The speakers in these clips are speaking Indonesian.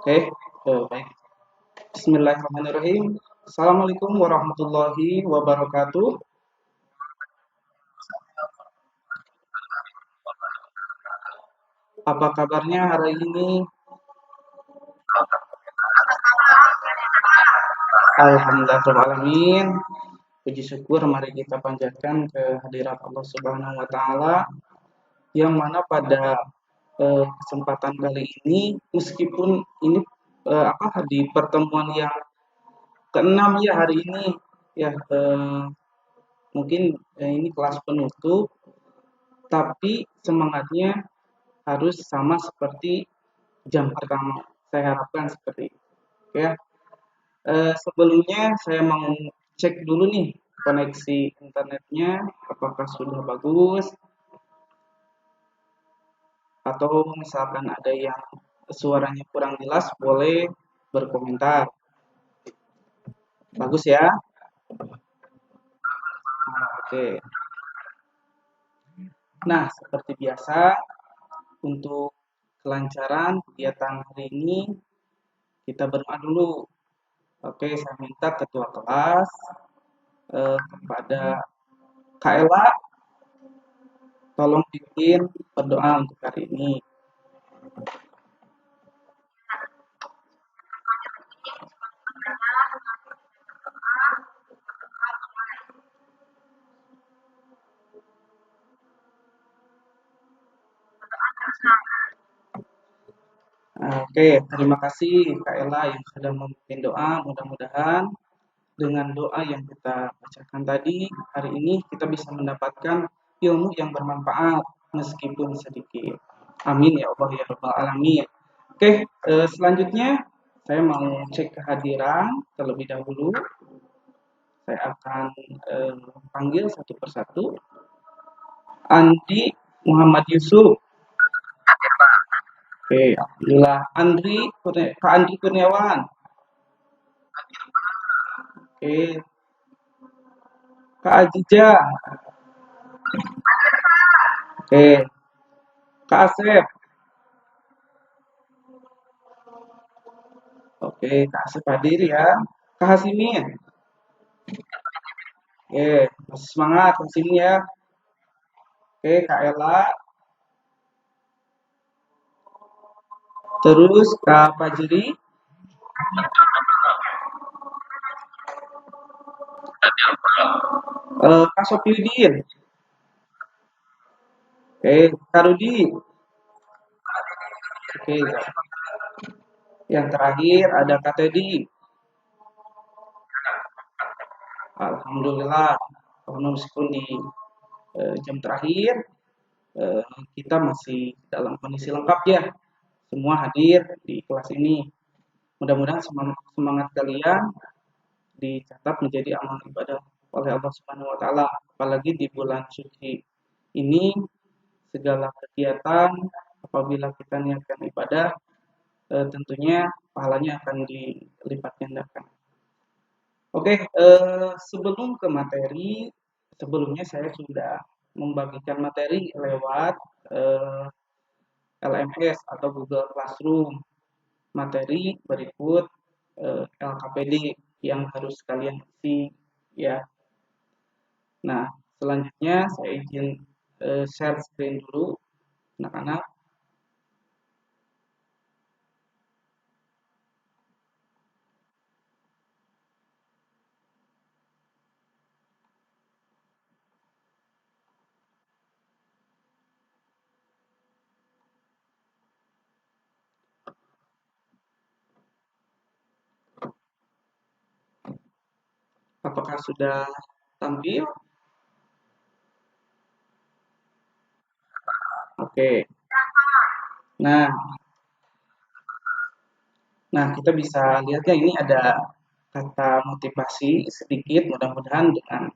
Oke, baik. Bismillahirrahmanirrahim. Assalamualaikum warahmatullahi wabarakatuh. Apa kabarnya hari ini? Alhamdulillahirrahmanirrahim. Puji syukur mari kita panjatkan ke hadirat Allah Subhanahu wa taala yang mana pada kesempatan kali ini meskipun ini di pertemuan yang keenam ya hari ini ya mungkin ini kelas penutup tapi semangatnya harus sama seperti jam pertama. Saya harapkan seperti itu. Ya, sebelumnya saya mau cek dulu nih koneksi internetnya, apakah sudah bagus atau misalkan ada yang suaranya kurang jelas, boleh berkomentar. Bagus ya? Oke. Nah, seperti biasa, untuk kelancaran kegiatan hari ini, kita berdoa dulu. Oke, saya minta ketua kelas kepada Kak Ela, tolong bikin berdoa untuk hari ini. Oke, terima kasih Kak Ela yang sudah memimpin doa. Mudah-mudahan dengan doa yang kita bacakan tadi, hari ini kita bisa mendapatkan ilmu yang bermanfaat meskipun sedikit. Amin ya Allah ya Rabbal Alamin. Oke, selanjutnya saya mau cek kehadiran terlebih dahulu. Saya akan panggil satu persatu. Andi Muhammad Yusuf. Oke, alhamdulillah. Kak Andri Kurniawan. Oke, Kak Ajija. Oke, Kak Asep. Oke, Kak Asep hadir ya. Kak Hasimin. Oke, masih semangat Kak Hasimin ya. Oke, Kak Ella. Terus Kak Fajri. Kak Sopiudin. Oke, Kak Rudi. Oke, yang terakhir ada Kak Teddy. Alhamdulillah. Meskipun di jam terakhir eh, kita masih dalam kondisi lengkap ya. Semua hadir di kelas ini. Mudah-mudahan semangat kalian dicatat menjadi amal ibadah oleh Allah Subhanahu wa taala. Apalagi di bulan suci ini segala kegiatan apabila kita niatkan ibadah tentunya pahalanya akan dilipat gandakan. Oke, sebelum ke materi, sebelumnya saya sudah membagikan materi lewat eh, LMS atau Google Classroom. Materi berikut LKPD yang harus kalian isi ya. Nah, selanjutnya saya izin share screen dulu anak-anak. Apakah sudah tampil? Oke. Nah, kita bisa lihat ya ini ada kata motivasi sedikit. Mudah-mudahan dengan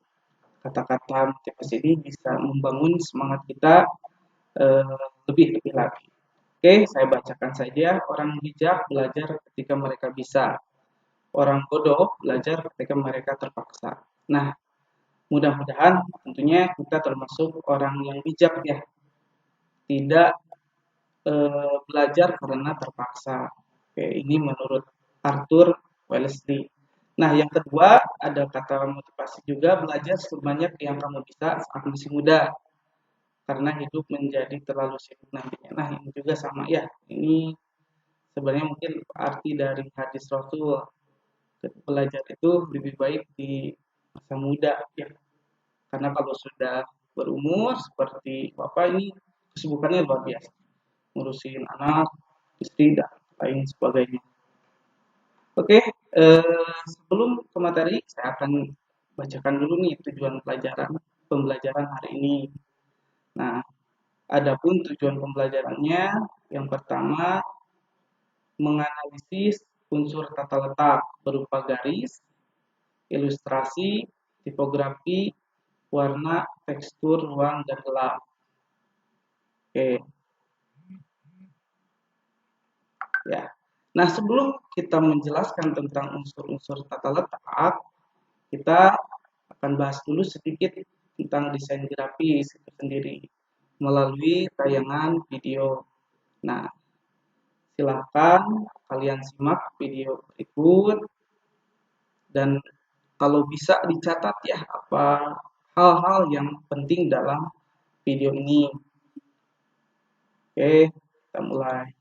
kata-kata motivasi ini bisa membangun semangat kita lebih-lebih lagi. Oke, saya bacakan saja. Orang bijak belajar ketika mereka bisa. Orang bodoh belajar ketika mereka terpaksa. Nah, mudah-mudahan tentunya kita termasuk orang yang bijak ya, tidak belajar karena terpaksa. Oke, ini menurut Arthur Wellesley. Nah, yang kedua ada kata motivasi juga, belajar sebanyak yang kamu bisa saat masih muda karena hidup menjadi terlalu sibuk nantinya. Nah, ini juga sama ya. Ini sebenarnya mungkin arti dari hadis Rasul. Belajar itu lebih baik di masa muda ya. Karena kalau sudah berumur seperti Bapak ini kesibukannya luar biasa. Ngurusin anak, istri dan lain sebagainya. Oke, sebelum ke materi, saya akan bacakan dulu nih tujuan pembelajaran hari ini. Nah, adapun tujuan pembelajarannya, yang pertama menganalisis unsur tata letak berupa garis, ilustrasi, tipografi, warna, tekstur, ruang, dan gelap. Oke, ya. Nah, sebelum kita menjelaskan tentang unsur-unsur tata letak, kita akan bahas dulu sedikit tentang desain grafis itu sendiri melalui tayangan video. Nah, silakan kalian simak video berikut dan kalau bisa dicatat ya apa hal-hal yang penting dalam video ini. Oke, kita mulai.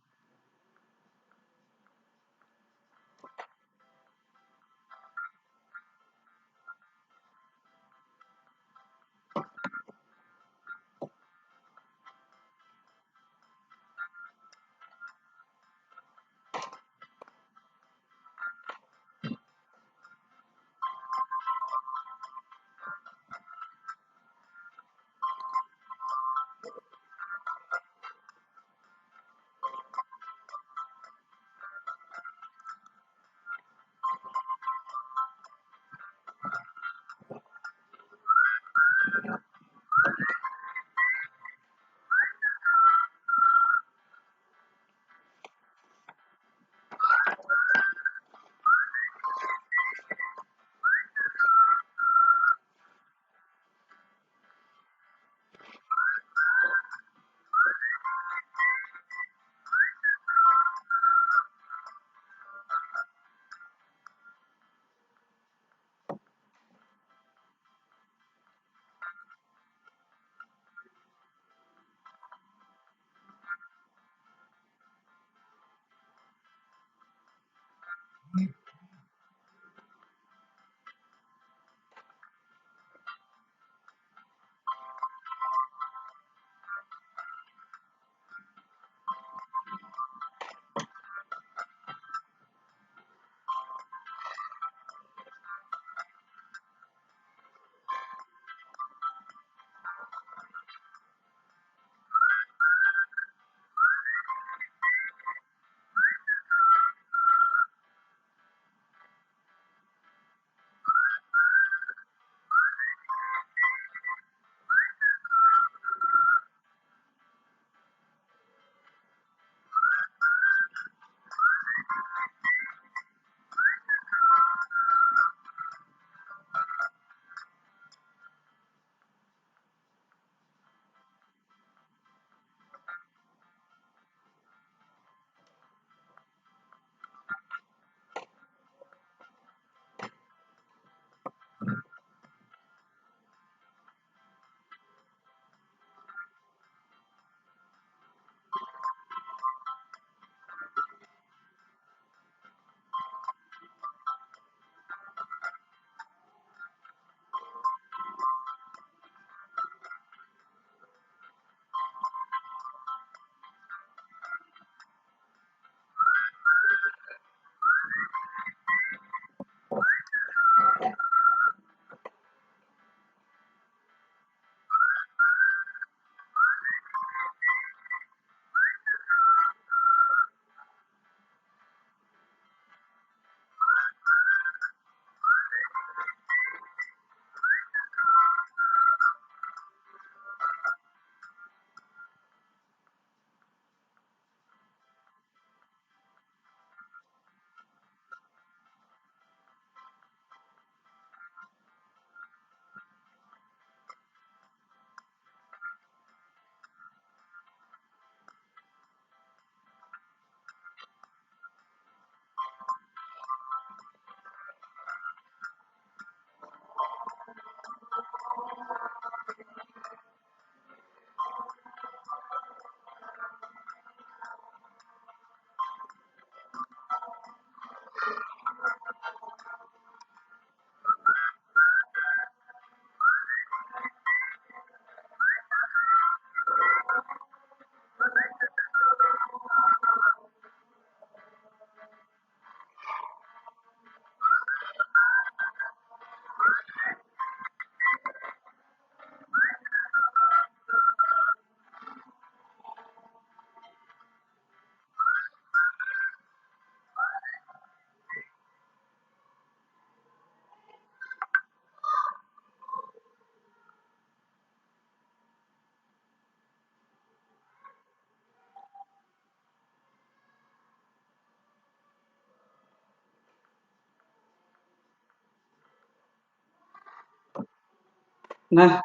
Nah,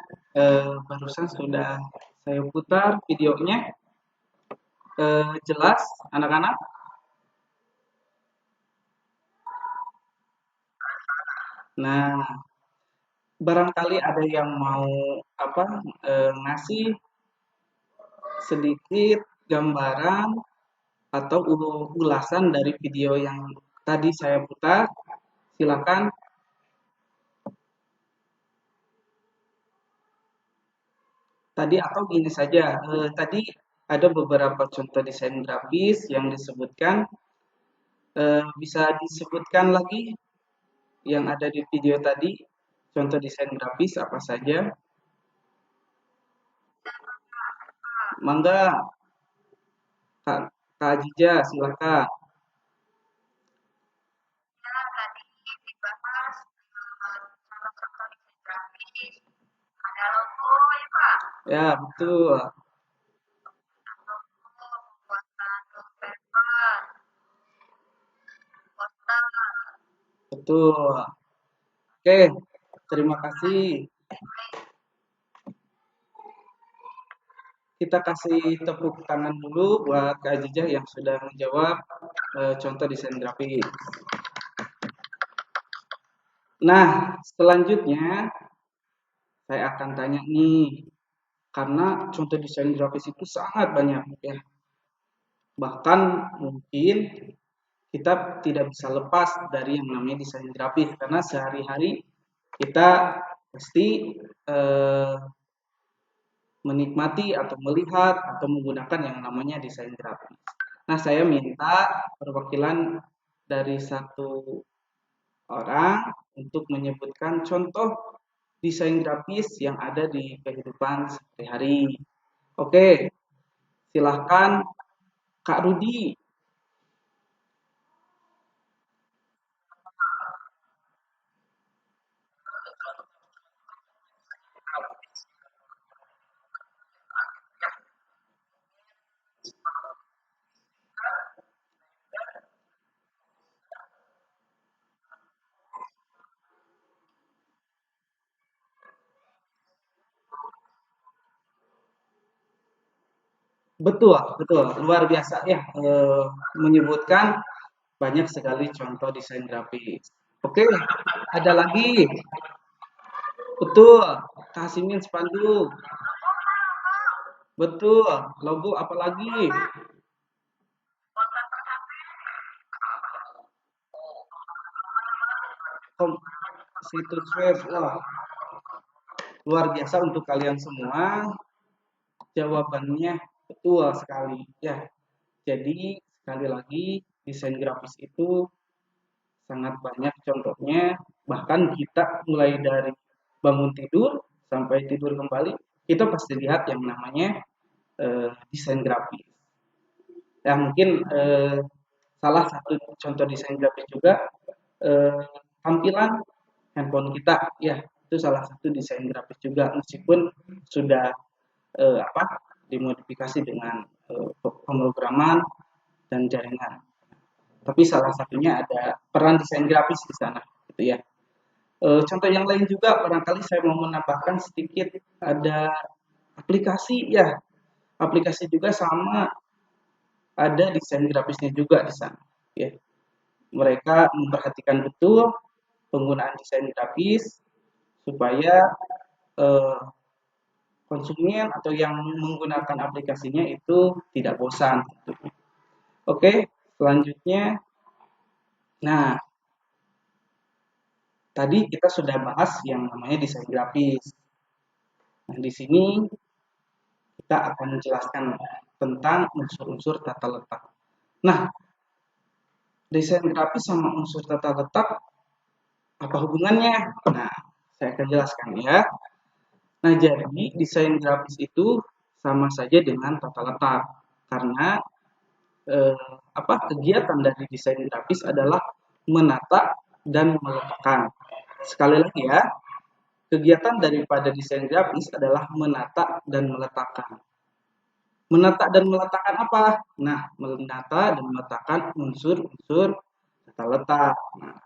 barusan sudah saya putar videonya, jelas anak-anak? Nah, barangkali ada yang mau apa, ngasih sedikit gambaran atau ulasan dari video yang tadi saya putar, silakan. Tadi atau gini saja, tadi ada beberapa contoh desain grafis yang disebutkan, bisa disebutkan lagi yang ada di video tadi, contoh desain grafis apa saja? Mangga, Kak, Kak Ajija, silakan. Ya, betul, betul. Oke, terima kasih. Kita kasih tepuk tangan dulu buat Kak Ajija yang sudah menjawab contoh desain grafis. Nah, selanjutnya saya akan tanya nih, karena contoh desain grafis itu sangat banyak ya. Bahkan mungkin kita tidak bisa lepas dari yang namanya desain grafis karena sehari-hari kita pasti eh, menikmati atau melihat atau menggunakan yang namanya desain grafis. Nah, saya minta perwakilan dari satu orang untuk menyebutkan contoh desain grafis yang ada di kehidupan sehari-hari. Oke, silahkan Kak Rudi. Betul, betul, luar biasa ya menyebutkan banyak sekali contoh desain grafis. Oke, ada lagi. Betul, Kasimin spanduk. Betul, logo apalagi? Kom situs web. Wah, luar biasa untuk kalian semua. Jawabannya betul sekali. Ya, jadi sekali lagi desain grafis itu sangat banyak contohnya. Bahkan kita mulai dari bangun tidur sampai tidur kembali, kita pasti lihat yang namanya desain grafis. Ya mungkin salah satu contoh desain grafis juga eh, tampilan handphone kita, ya itu salah satu desain grafis juga meskipun sudah apa dimodifikasi dengan pemrograman dan jaringan. Tapi salah satunya ada peran desain grafis di sana, gitu ya. Contoh yang lain juga barangkali saya mau menambahkan sedikit ada aplikasi ya, aplikasi juga sama ada desain grafisnya juga di sana. Ya, mereka memperhatikan betul penggunaan desain grafis supaya eh, konsumen atau yang menggunakan aplikasinya itu tidak bosan. Oke, selanjutnya, nah tadi kita sudah bahas yang namanya desain grafis. Nah, di sini kita akan menjelaskan tentang unsur-unsur tata letak. Nah, desain grafis sama unsur tata letak apa hubungannya? Nah, saya akan jelaskan ya. Nah, jadi desain grafis itu sama saja dengan tata letak karena apa kegiatan dari desain grafis adalah menata dan meletakkan. Sekali lagi ya, kegiatan daripada desain grafis adalah menata dan meletakkan. Menata dan meletakkan apa? Nah, menata dan meletakkan unsur-unsur tata letak. Nah,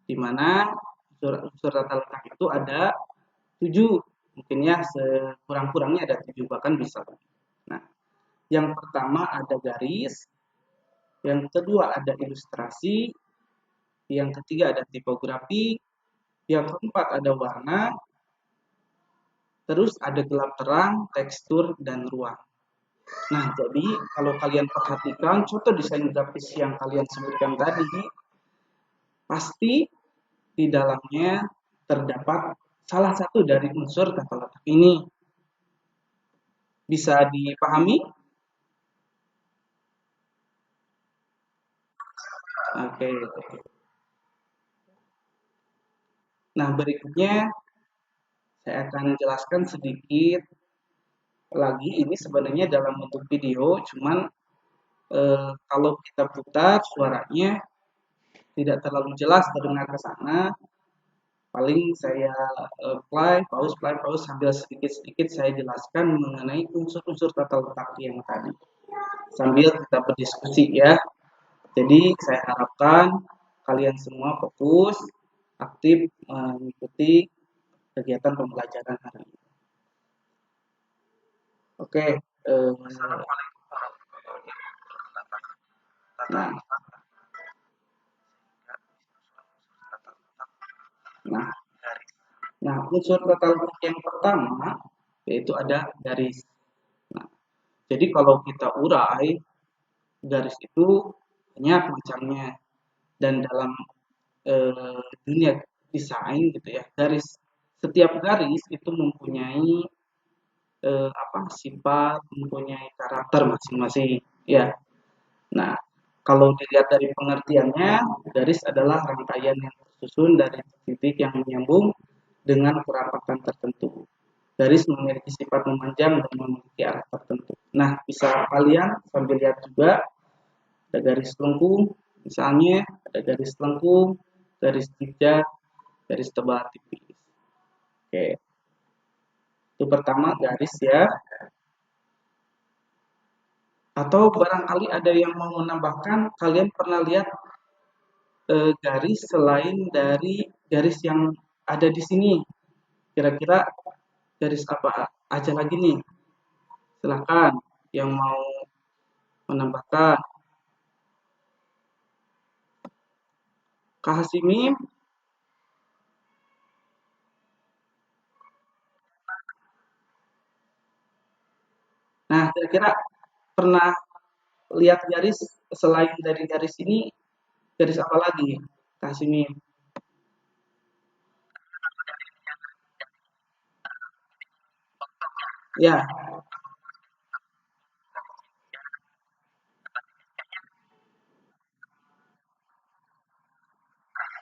di mana unsur tata letak itu ada 7. Mungkin ya sekurang-kurangnya ada 7, bahkan bisa. Nah, yang pertama ada garis, yang kedua ada ilustrasi, yang ketiga ada tipografi, yang keempat ada warna, terus ada gelap terang, tekstur, dan ruang. Nah, jadi kalau kalian perhatikan contoh desain grafis yang kalian sebutkan tadi, pasti di dalamnya terdapat salah satu dari unsur tata letak ini. Bisa dipahami? Oke. Nah, berikutnya saya akan jelaskan sedikit lagi. Ini sebenarnya dalam bentuk video, cuman kalau kita putar suaranya tidak terlalu jelas terdengar ke sana. Paling saya play, pause sambil sedikit-sedikit saya jelaskan mengenai unsur-unsur tata letak yang tadi. Sambil kita berdiskusi ya. Jadi saya harapkan kalian semua fokus, aktif mengikuti kegiatan pembelajaran hari ini. Oke, nah, nah, nah, unsur tata letak yang pertama yaitu ada garis. Nah, jadi kalau kita urai, garis itu banyak macamnya dan dalam dunia desain gitu ya, setiap garis itu mempunyai sifat, mempunyai karakter masing-masing ya. Nah, kalau dilihat dari pengertiannya, garis adalah rangkaian yang tersusun dari titik yang menyambung dengan kerapatan tertentu. Garis memiliki sifat memanjang dan memiliki arah tertentu. Nah, bisa kalian sambil lihat juga ada garis lengkung, misalnya ada garis lengkung, garis zigzag, garis tebal tipis. Oke, itu pertama garis ya. Atau barangkali ada yang mau menambahkan, kalian pernah lihat garis selain dari garis yang ada di sini? Kira-kira garis apa aja lagi nih? Silakan yang mau menambahkan. Kak Hasimi, nah kira-kira pernah lihat garis selain dari garis ini, garis apa lagi? Kak Hasimi. Ya,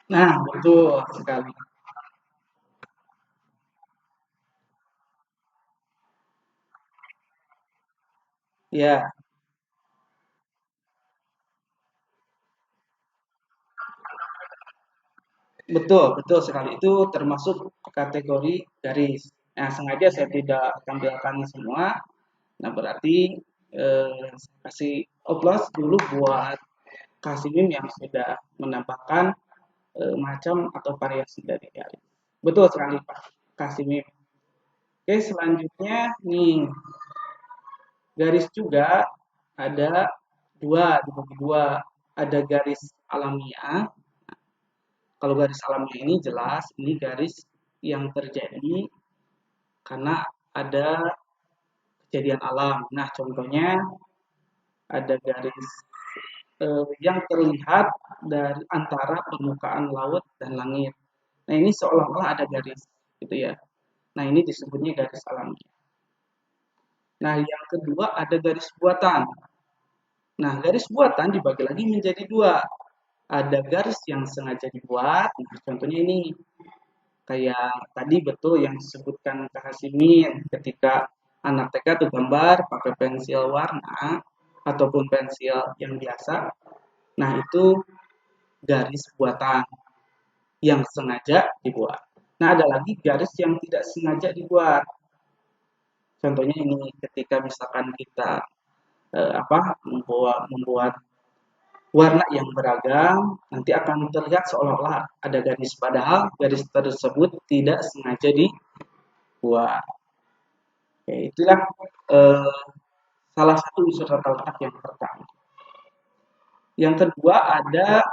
nah betul sekali. Ya, betul, betul sekali. Itu termasuk kategori garis. Nah, sengaja saya tidak tampilkan semua. Nah, berarti saya kasih oplos dulu buat Kasimim yang sudah menambahkan macam atau variasi dari garis. Betul sekali Pak Kasimim. Oke, selanjutnya nih garis juga ada dibagi dua. Ada garis alamiah. Kalau garis alamiah ini jelas ini garis yang terjadi karena ada kejadian alam. Nah, contohnya ada garis yang terlihat dari antara permukaan laut dan langit. Nah, ini seolah-olah ada garis, gitu ya. Nah, ini disebutnya garis alamiah. Nah, yang kedua ada garis buatan. Nah, garis buatan dibagi lagi menjadi dua. Ada garis yang sengaja dibuat, nah, contohnya ini. Kayak tadi betul yang disebutkan Kak Hasimin ketika anak TK tuh gambar pakai pensil warna ataupun pensil yang biasa. Nah, itu garis buatan yang sengaja dibuat. Nah, ada lagi garis yang tidak sengaja dibuat. Contohnya ini ketika misalkan kita membuat warna yang beragam, nanti akan terlihat seolah-olah ada garis padahal garis tersebut tidak sengaja dibuat. buah. Oke, itulah eh, salah satu unsur tata letak yang pertama. Yang kedua ada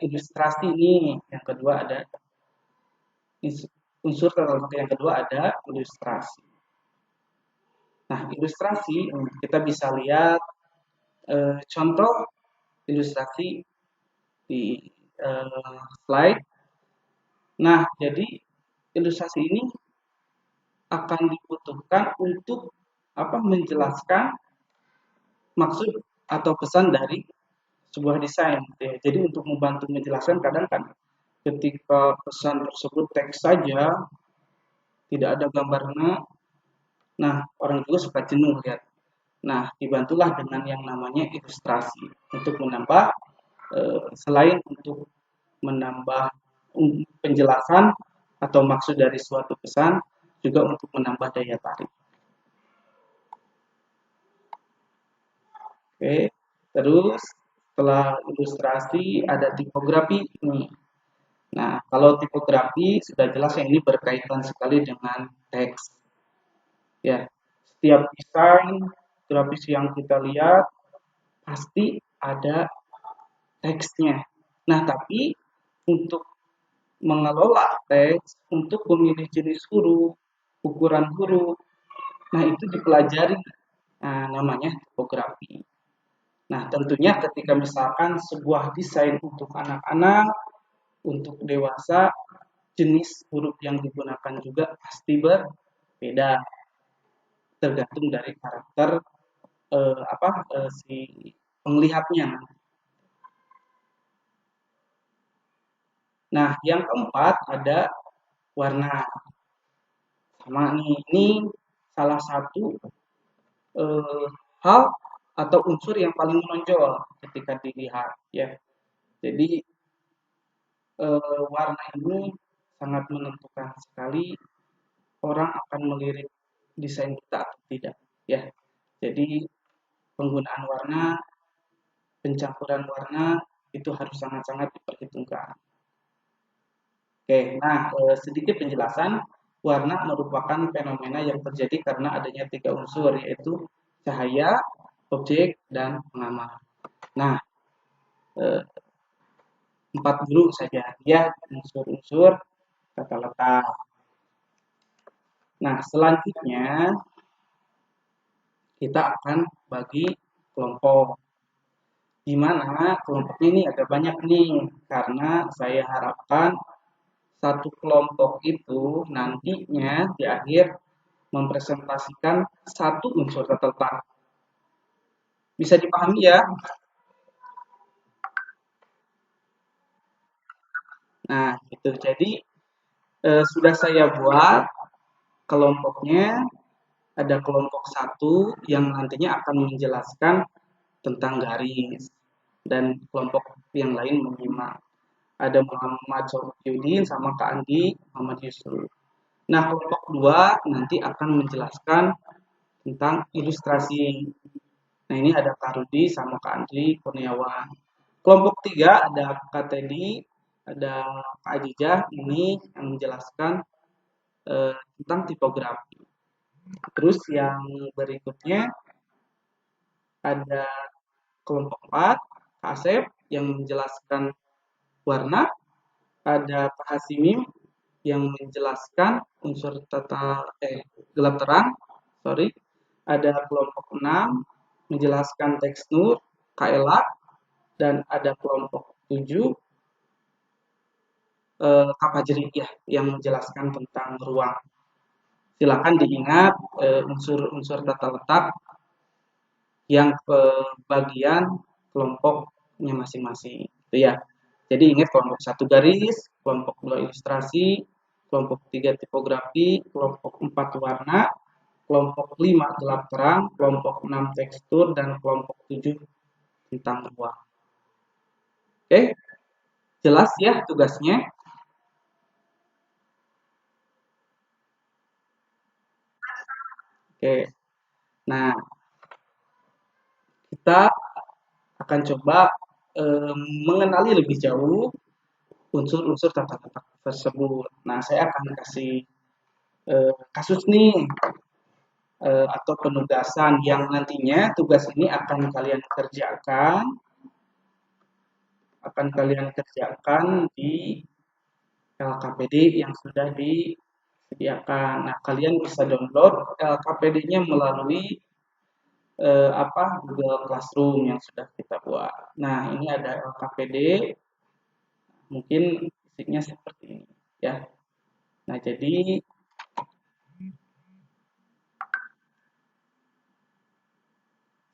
ilustrasi nih. Yang kedua ada unsur tata letak yang kedua ada ilustrasi. Nah, ilustrasi kita bisa lihat contoh ilustrasi di slide. Nah, jadi ilustrasi ini akan dibutuhkan untuk menjelaskan maksud atau pesan dari sebuah desain. Ya. Jadi untuk membantu menjelaskan kadang kan ketika pesan tersebut teks saja tidak ada gambarnya, nah orang juga suka jenuh lihat. Nah dibantulah dengan yang namanya ilustrasi untuk menambah selain untuk menambah penjelasan atau maksud dari suatu pesan juga untuk menambah daya tarik. Oke, terus setelah ilustrasi ada tipografi nih. Nah, kalau tipografi sudah jelas yang ini berkaitan sekali dengan teks. Ya, setiap desain grafis yang kita lihat pasti ada teksnya. Nah, tapi untuk mengelola teks, untuk memilih jenis huruf, ukuran huruf, nah itu dipelajari. Nah, namanya tipografi. Nah, tentunya ketika misalkan sebuah desain untuk anak-anak, untuk dewasa, jenis huruf yang digunakan juga pasti berbeda, tergantung dari karakter si penglihatnya. Nah, yang keempat ada warna. Sama nih, ini salah satu hal atau unsur yang paling menonjol ketika dilihat ya. Jadi warna ini sangat menentukan sekali orang akan melirik desain kita atau tidak ya. Jadi penggunaan warna, pencampuran warna itu harus sangat-sangat diperhitungkan. Oke, nah sedikit penjelasan, warna merupakan fenomena yang terjadi karena adanya tiga unsur yaitu cahaya, objek, dan pengaman. Nah, eh, empat dulu saja ya unsur-unsur tata letak. Nah, selanjutnya kita akan bagi kelompok. Di mana kelompoknya ini ada banyak nih, karena saya harapkan satu kelompok itu nantinya di akhir mempresentasikan satu unsur tata letak. Bisa dipahami ya? Nah, gitu. Jadi sudah saya buat kelompoknya. Ada kelompok satu yang nantinya akan menjelaskan tentang garis dan kelompok yang lain menyimak. Ada Muhammad Sofiuddin sama Kak Andi Muhammad Yusuf. Nah, kelompok dua nanti akan menjelaskan tentang ilustrasi. Nah, ini ada Kak Rudi sama Kak Andri Kurniawan. Kelompok tiga ada Kak Teddy, ada Kak Ajijah, ini yang menjelaskan tentang tipografi. Terus yang berikutnya ada kelompok 4, Kak Asep yang menjelaskan warna, ada Pak Hasimim yang menjelaskan unsur gelap terang, sorry. Ada kelompok 6 menjelaskan tekstur, KLA, dan ada kelompok 7 Kak Fajri ya, yang menjelaskan tentang ruang. Silakan diingat unsur-unsur tata letak yang ke bagian kelompoknya masing-masing. Itu ya. Jadi ingat kelompok satu garis, kelompok dua ilustrasi, kelompok tiga tipografi, kelompok 4 warna, kelompok 5 gelap terang, kelompok 6 tekstur, dan kelompok 7 tentang ruang. Oke, jelas ya tugasnya? Oke, nah kita akan coba mengenali lebih jauh unsur-unsur tata letak tersebut. Nah, saya akan kasih kasus nih atau penugasan yang nantinya tugas ini akan kalian kerjakan di LKPD yang sudah disediakan. Nah, kalian bisa download LKPD-nya melalui Google Classroom yang sudah kita buat. Nah, ini ada LKPD, mungkin isinya seperti ini ya. Nah, jadi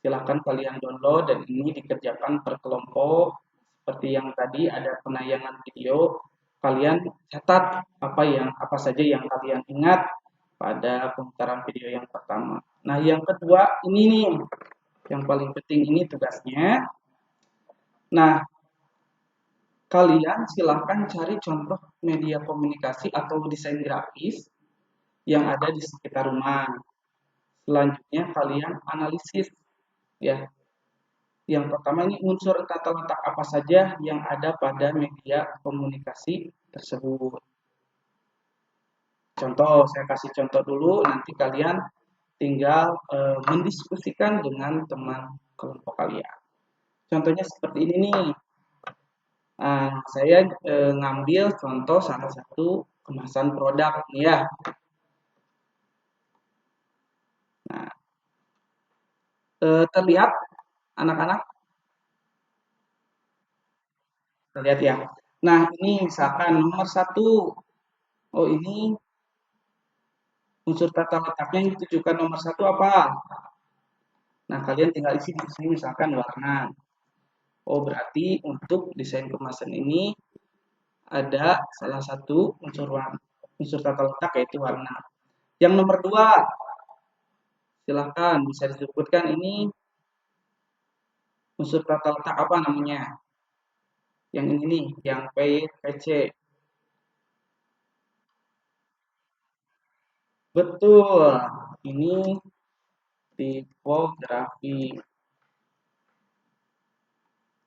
silakan kalian download dan ini dikerjakan per kelompok. Seperti yang tadi ada penayangan video, kalian catat apa saja yang kalian ingat pada pemutaran video yang pertama. Nah, yang kedua ini nih yang paling penting, ini tugasnya. Nah, kalian silahkan cari contoh media komunikasi atau desain grafis yang ada di sekitar rumah. Selanjutnya kalian analisis ya. Yang pertama ini unsur tata letak apa saja yang ada pada media komunikasi tersebut. Contoh, saya kasih contoh dulu, nanti kalian tinggal mendiskusikan dengan teman kelompok kalian. Contohnya seperti ini nih. Saya ngambil contoh salah satu kemasan produk nih ya. Nah, terlihat anak-anak? Terlihat ya. Nah, ini misalkan nomor satu. Oh, ini unsur tata letaknya yang ditujukan nomor satu apa? Nah, kalian tinggal isi di sini misalkan warna. Oh, berarti untuk desain kemasan ini ada salah satu unsur tata letak yaitu warna. Yang nomor dua, silahkan bisa disebutkan ini unsur tata letak apa namanya? Yang ini nih, yang PC. Betul, ini tipografi.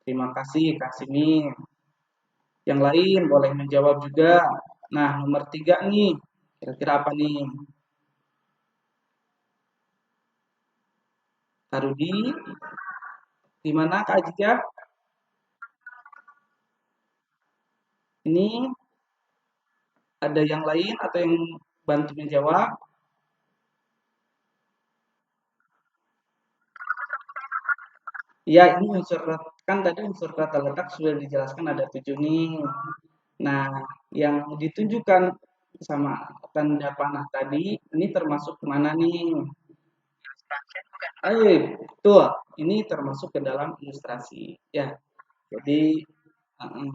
Terima kasih, Kak Simin. Yang lain boleh menjawab juga. Nah, nomor tiga nih, kira-kira apa nih? Kak Rudi, gimana Kak Ajija? Ini ada yang lain atau yang bantu menjawab? Ya, ini kan tadi unsur kata letak sudah dijelaskan ada 7 nih. Nah, yang ditunjukkan sama tanda panah tadi, ini termasuk mana nih? Betul. Ini termasuk ke dalam ilustrasi. Ya, jadi eh,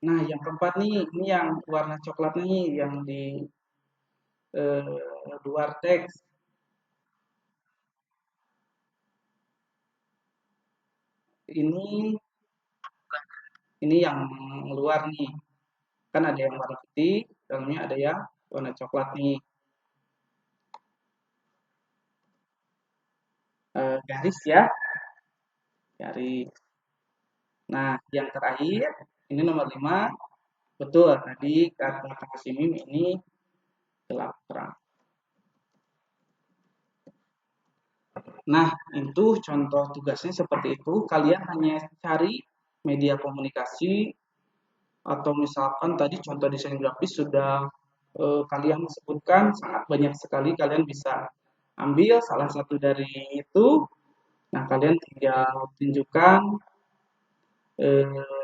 nah yang keempat nih, ini yang warna coklat nih, yang di luar teks. Ini ini yang luar nih. Kan ada yang warna putih, dalamnya ada yang warna coklat nih. Garis ya, garis. Nah, yang terakhir, ini nomor 5, betul, tadi kata Kak Simim ini gelap terang. Nah, itu contoh tugasnya seperti itu. Kalian hanya cari media komunikasi atau misalkan tadi contoh desain grafis sudah kalian sebutkan sangat banyak sekali. Kalian bisa ambil salah satu dari itu. Nah, kalian tinggal tunjukkan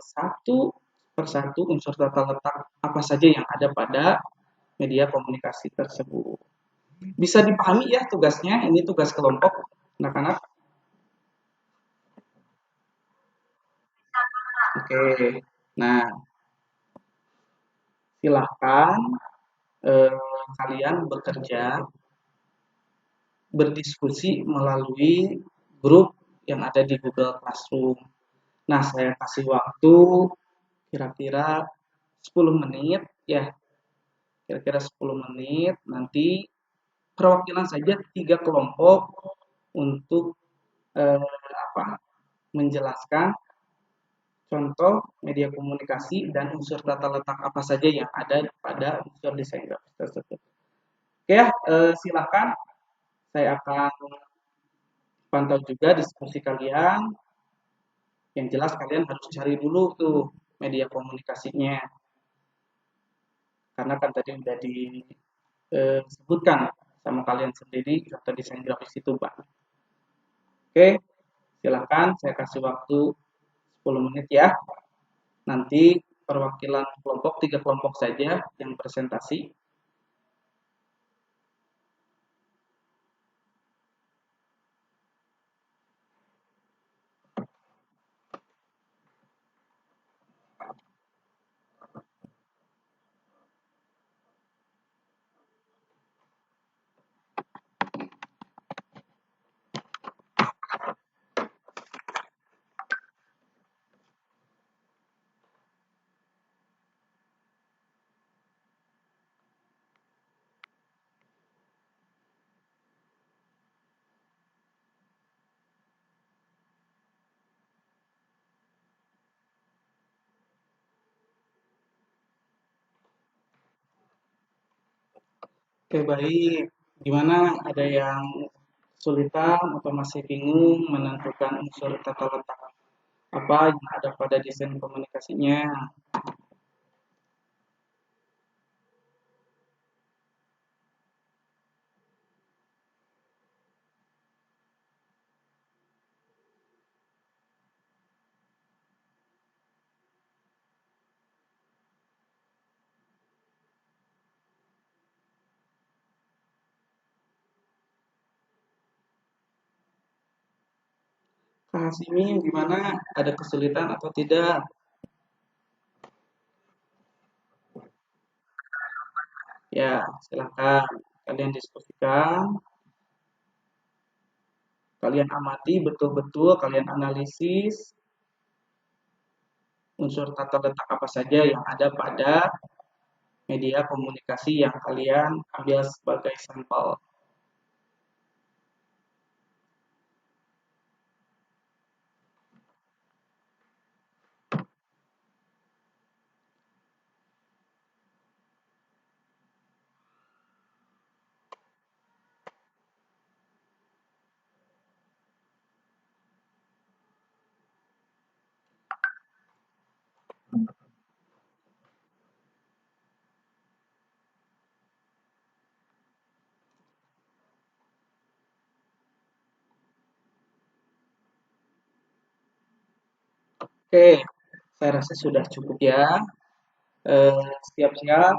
satu persatu unsur tata letak apa saja yang ada pada media komunikasi tersebut. Bisa dipahami ya tugasnya, ini tugas kelompok anak-anak. Oke, nah silahkan kalian bekerja, berdiskusi melalui grup yang ada di Google Classroom. Nah, saya kasih waktu kira-kira 10 menit ya, kira-kira 10 menit, nanti perwakilan saja 3 kelompok untuk eh, apa menjelaskan contoh media komunikasi dan unsur tata letak apa saja yang ada pada unsur desain grafis tersebut. Oke ya, silakan saya akan pantau juga diskusi kalian. Yang jelas kalian harus cari dulu tuh media komunikasinya. Karena kan tadi udah disebutkan sama kalian sendiri atau desain grafis itu, Pak. Oke, silakan saya kasih waktu 10 menit ya. Nanti perwakilan kelompok, 3 kelompok saja yang presentasi. Oke, baik. Gimana? Ada yang kesulitan atau masih bingung menentukan unsur tata letak apa yang ada pada desain komunikasinya? Kak Hasimi, gimana? Ada kesulitan atau tidak? Ya, silakan. Kalian diskusikan, kalian amati betul-betul, kalian analisis unsur tata letak apa saja yang ada pada media komunikasi yang kalian ambil sebagai sampel. Oke, saya rasa sudah cukup ya. Siap-siap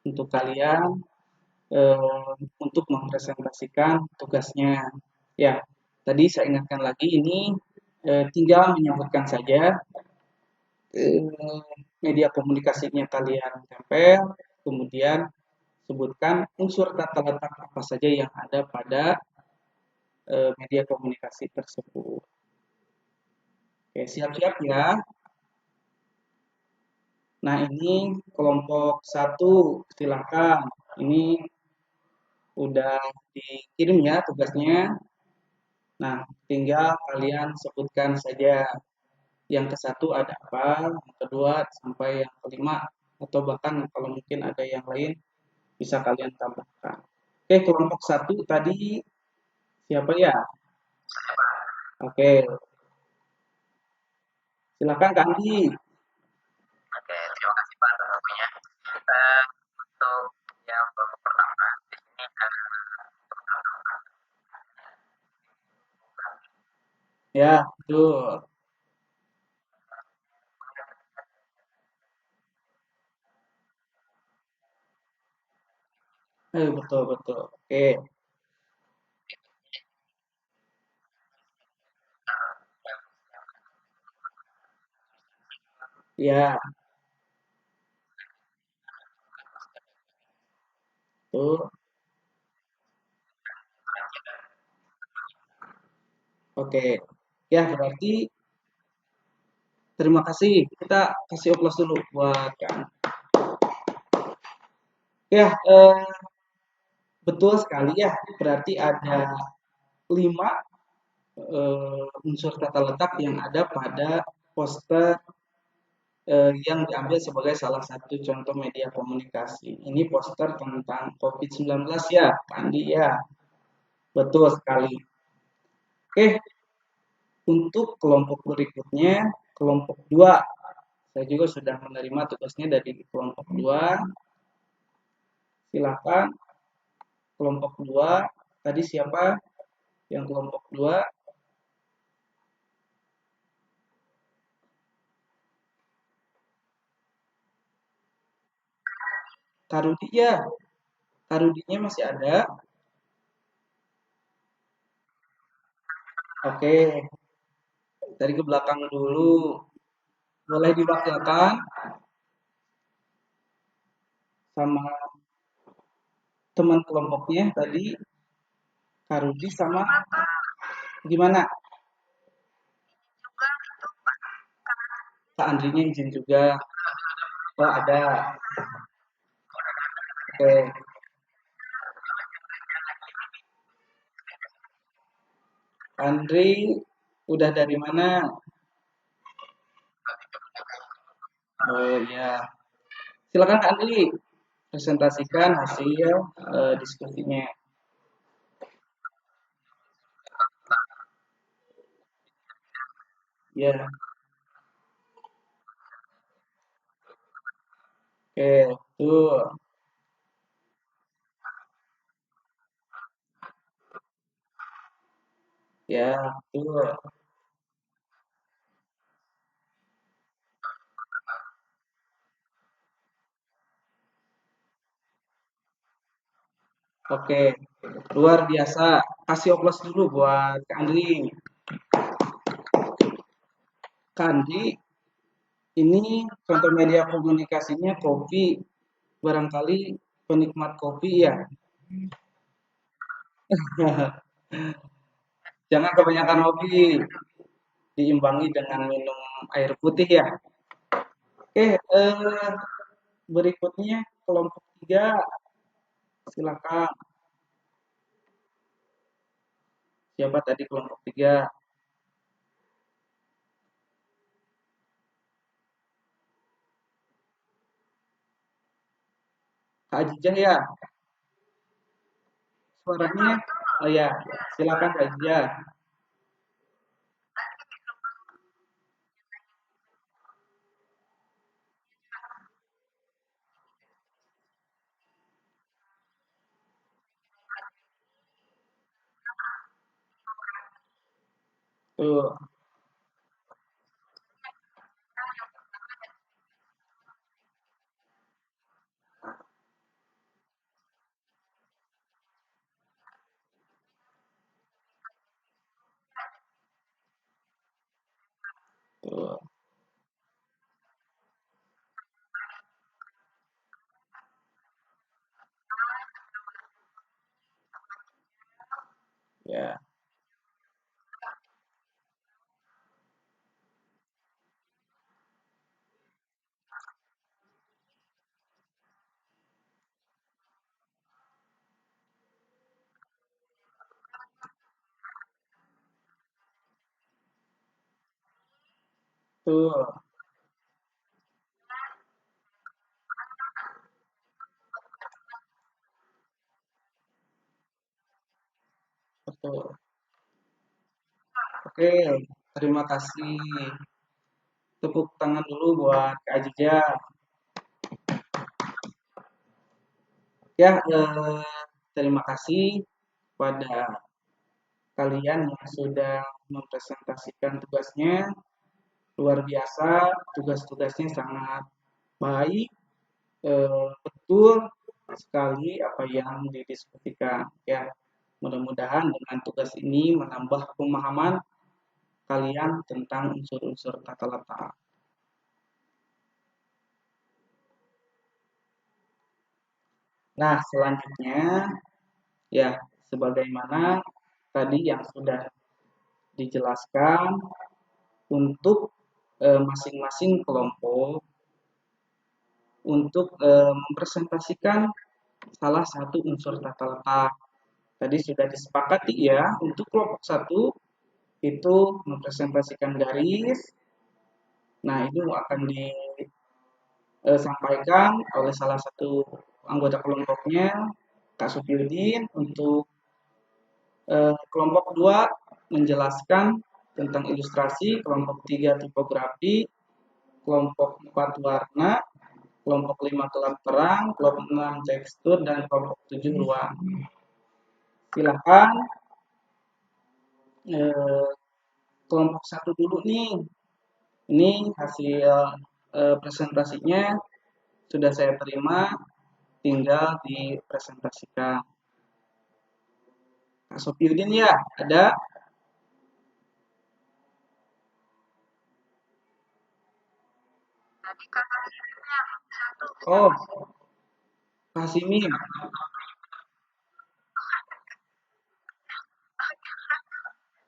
untuk kalian untuk mempresentasikan tugasnya. Ya, tadi saya ingatkan lagi ini tinggal menyebutkan saja media komunikasinya kalian tempel, kemudian sebutkan unsur tata letak apa saja yang ada pada media komunikasi tersebut. Oke, siap-siap ya. Nah, ini kelompok satu, silakan. Ini udah dikirim ya tugasnya. Nah, tinggal kalian sebutkan saja yang ke satu ada apa, yang kedua sampai yang kelima, atau bahkan kalau mungkin ada yang lain bisa kalian tambahkan. Oke, kelompok satu tadi siapa ya? Oke, silakan Kak Andi. Oke, terima kasih Pak atas waktunya. Untuk yang kelompok pertama, di sini ya, betul. Betul, betul. Oke, ya, betul. Oke, ya berarti terima kasih. Kita kasih oplos dulu buat Kak. Ya, betul sekali ya. Berarti ada 5 unsur tata letak yang ada pada poster yang diambil sebagai salah satu contoh media komunikasi. Ini poster tentang COVID-19 ya, Pak Andi ya. Betul sekali. Oke, untuk kelompok berikutnya, kelompok 2. Saya juga sudah menerima tugasnya dari kelompok 2. Silakan kelompok 2. Tadi siapa yang kelompok 2? Karudi ya. Karudinya masih ada. Oke, dari ke belakang dulu. Boleh diwakilkan sama teman kelompoknya tadi, Karudi sama gimana? Kak Andrinya izin juga. Oh, ada. Oke. Andri udah dari mana? Oh iya. Silakan Kak Andri presentasikan hasil diskusinya. Ya, oke, tuh. Ya, tuh. Oke, luar biasa. Kasih oplos dulu buat Kak Andri. Kak Andri, ini contoh media komunikasinya kopi. Barangkali penikmat kopi ya. Jangan kebanyakan kopi, diimbangi dengan minum air putih ya. Oke, berikutnya kelompok 3, silakan. Siapa tadi kelompok 3? Kak Ajijah ya, suaranya. Oh ya, silakan Kak Ajijah. Tuh, tuh, ya, tuh, betul. Oke, terima kasih. Tepuk tangan dulu buat Kak Ajijah. Ya, terima kasih pada kalian yang sudah mempresentasikan tugasnya. Luar biasa, tugas-tugasnya sangat baik, betul sekali apa yang didiskusikan. Ya, mudah-mudahan dengan tugas ini menambah pemahaman kalian tentang unsur-unsur tata letak. Nah, selanjutnya ya sebagaimana tadi yang sudah dijelaskan untuk masing-masing kelompok untuk mempresentasikan salah satu unsur tata letak. Tadi sudah disepakati ya, untuk kelompok satu itu mempresentasikan garis, Nah, itu akan disampaikan oleh salah satu anggota kelompoknya, Kak Supyudin, untuk kelompok 2 menjelaskan tentang ilustrasi, kelompok 3 tipografi, kelompok 4 warna, kelompok 5 gelap terang, kelompok 6 tekstur, dan kelompok 7 ruang. Silakan eh, kelompok 1 dulu nih. Ini hasil presentasinya sudah saya terima, tinggal dipresentasikan. Kak Sofiudin ya, ada? Oh, Kak Simin.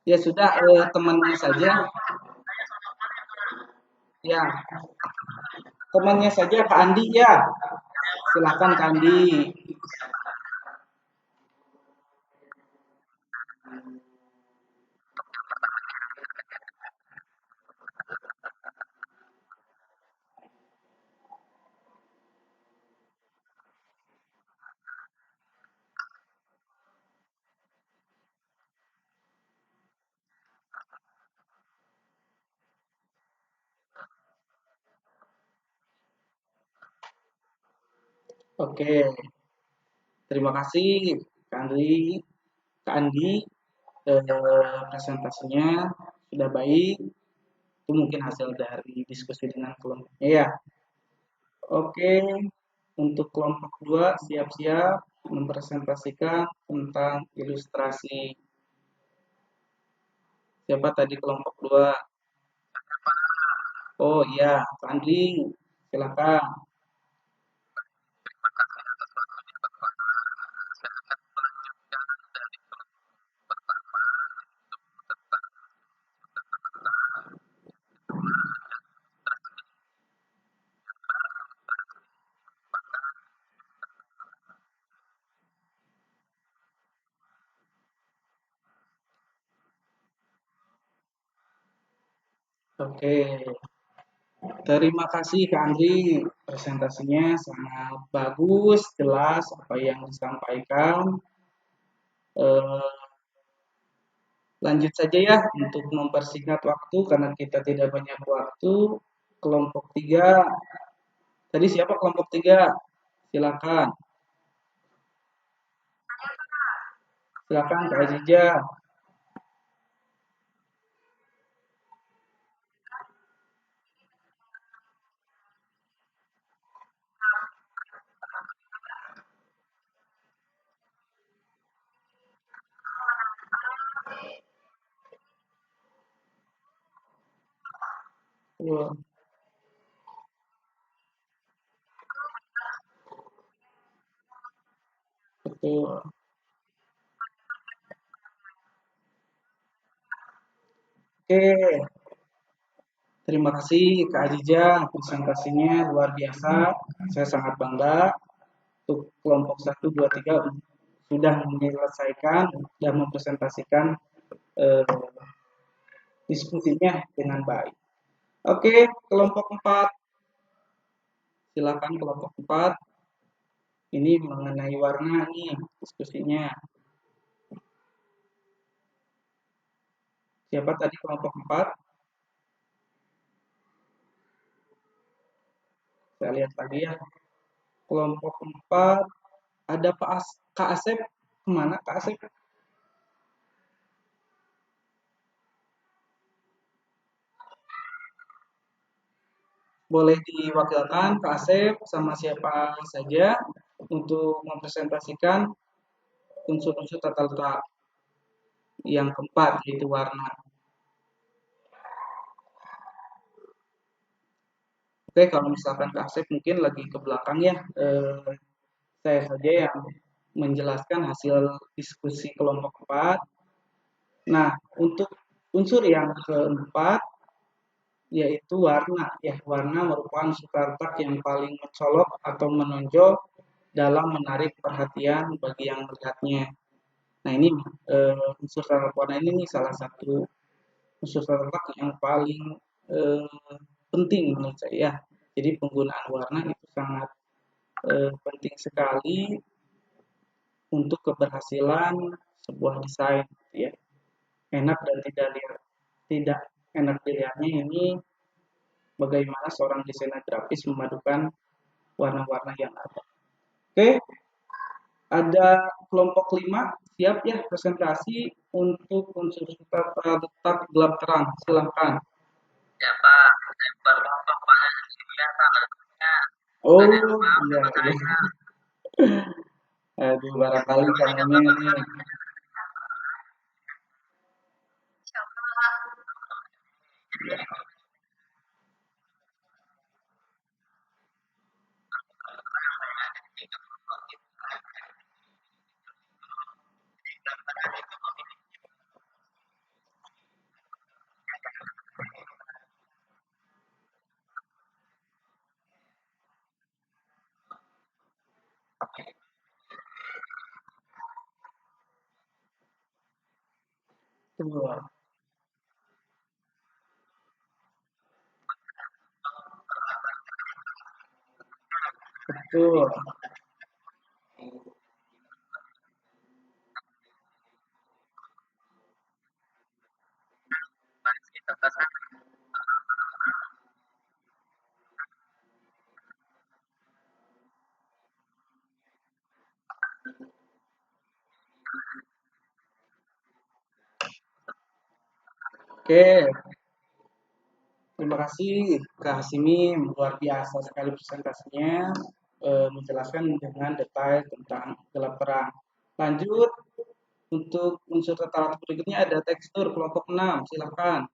Ya sudah, temannya saja. Ya, temannya saja Kak Andi ya. Silakan Kak Andi. Oke, terima kasih Kak Andi. Kak Andi, presentasinya sudah baik. Itu mungkin hasil dari diskusi dengan kelompoknya ya. Oke, untuk kelompok 2 siap-siap mempresentasikan tentang ilustrasi. Siapa tadi kelompok 2? Oh iya, Pak Andri, silakan. Oke, terima kasih Kak Andri. Presentasinya sangat bagus, jelas apa yang disampaikan. Eh, Lanjut saja ya untuk mempersingkat waktu karena kita tidak banyak waktu. Kelompok 3, tadi siapa kelompok 3? Silakan, silakan Kak Ajija. Wah, betul. Oke, terima kasih Kak Ajija, presentasinya luar biasa. Saya sangat bangga untuk kelompok 1, 2, 3 sudah menyelesaikan dan mempresentasikan eh, diskusinya dengan baik. Oke, kelompok 4, silakan kelompok 4. Ini mengenai warna nih diskusinya. Siapa tadi kelompok 4? Saya lihat lagi ya. Kelompok 4 ada Kak Asep. Kemana Kak Asep? Boleh diwakilkan Kak Asep sama siapa saja untuk mempresentasikan unsur-unsur tata letak yang keempat yaitu warna. Oke, kalau misalkan Kak Asep mungkin lagi ke belakang ya, saya saja yang menjelaskan hasil diskusi kelompok 4. Nah, untuk unsur yang keempat yaitu warna. Ya, warna merupakan unsur tata letak yang paling mencolok atau menonjol dalam menarik perhatian bagi yang melihatnya. Nah, ini unsur tata warna ini nih salah satu unsur tata letak yang paling eh, penting menurut saya. Jadi penggunaan warna itu sangat penting sekali untuk keberhasilan sebuah desain, ya. Enak dan tidak enak dilihatnya ini bagaimana seorang desainer grafis memadukan warna-warna yang ada. Oke, ada kelompok 5 siap ya presentasi untuk unsur tata letak gelap terang. Silahkan. Ya Pak, saya baru masuk Pak dari sini ya Pak, harusnya Oh, ada lupa iya, sama iya. saya. Aduh, Ya, barangkali namanya kamunya Bapak ini. Bapak. Betul, betul. Oke, terima kasih Kak Hasimi, luar biasa sekali presentasinya, menjelaskan dengan detail tentang gelap terang. Lanjut, untuk unsur tata letak berikutnya ada tekstur kelompok 6, silakan.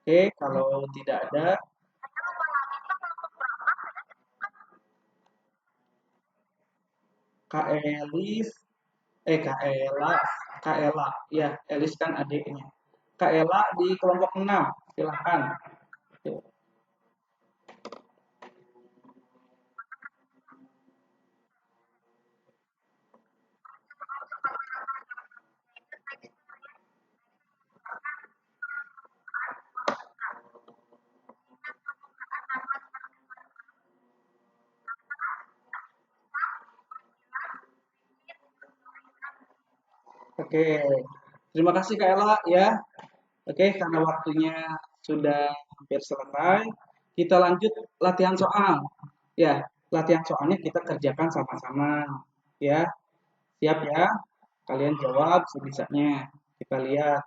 Oke, kalau tidak ada, Kak Elis, Kak Ela, Kak Ela, ya, Elis kan adiknya. Kak Ela di kelompok 6, silakan. Oke, terima kasih Kak Ela ya. Oke, karena waktunya sudah hampir selesai, kita lanjut latihan soal. Ya, latihan soalnya kita kerjakan sama-sama. Ya, siap ya? Kalian jawab sebisanya. Kita lihat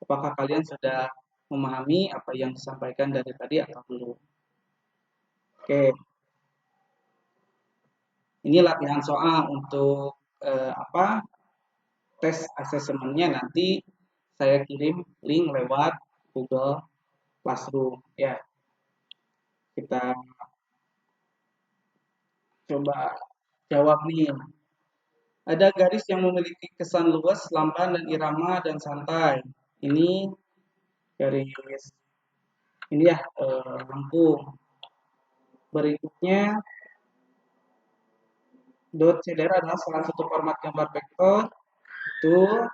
apakah kalian sudah memahami apa yang disampaikan dari tadi atau belum. Oke, ini latihan soal untuk apa? Tes asesmennya nanti saya kirim link lewat Google Classroom. Ya, kita coba jawab nih. Ada garis yang memiliki kesan luas, lamban, dan irama dan santai. Ini garis ini ya lengkung. Berikutnya dot CDR adalah salah satu format gambar vektor. Itu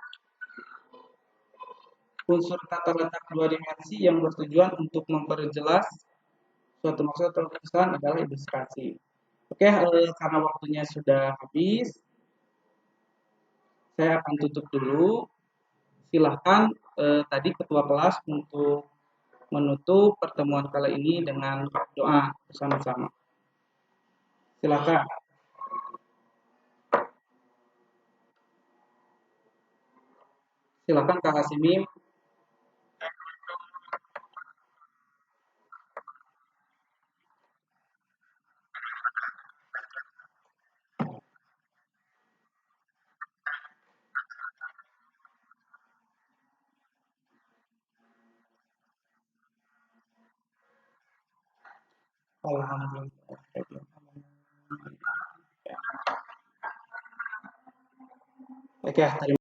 unsur tata letak dua dimensi yang bertujuan untuk memperjelas suatu maksud atau kesan adalah ilustrasi. Oke, karena waktunya sudah habis, saya akan tutup dulu. Silahkan tadi ketua kelas untuk menutup pertemuan kali ini dengan doa bersama-sama. Silakan, silakan Kak Hasimi. Alhamdulillah. Oke, terima